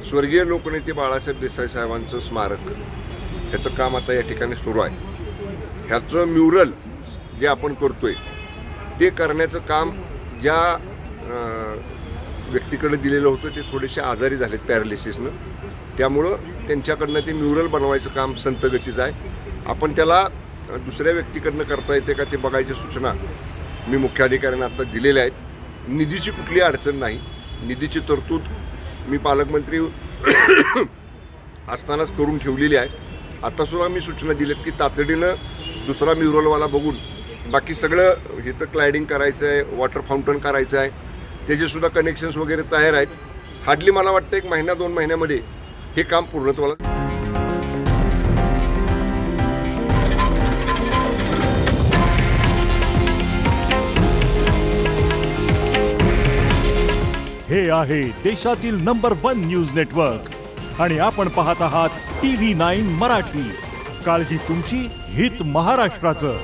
स्वर्गीय लोकनेते बाळासाहेब देसाई साहेबांचं स्मारक ह्याचं काम आता या ठिकाणी सुरू आहे। ह्याचं म्युरल जे आपण करतोय ते करण्याचं काम ज्या व्यक्तीकडे दिलेलं होतं ते थोडेसे आजारी झालेत पॅरालिसिसनं, त्यामुळं त्यांच्याकडनं ते म्युरल बनवायचं काम संत गतीचं आहे। आपण त्याला दुसऱ्या व्यक्तीकडनं करता येते का ते बघायची सूचना मी मुख्याधिकाऱ्यांना आता दिलेल्या आहेत। निधीची कुठली अडचण नाही, निधीची तरतूद मी पालकमंत्री असतानाच करून ठेवलेली आहे। आतासुद्धा मी सूचना दिल्यात की तातडीनं दुसरा म्युरलवाला बघून बाकी सगळं इथं क्लायडिंग करायचं आहे, वॉटर फाउंटन करायचं आहे, त्याचेसुद्धा कनेक्शन्स वगैरे तयार आहेत। हार्डली मला वाटतं 1 महिना 2 महिन्यामध्ये हे काम पूर्णत्वाला। हे आहे देशातील नंबर 1 न्यूज नेटवर्क आणि आपण पाहत आहात TV9 मराठी। काळजी तुमची, हित महाराष्ट्राचं।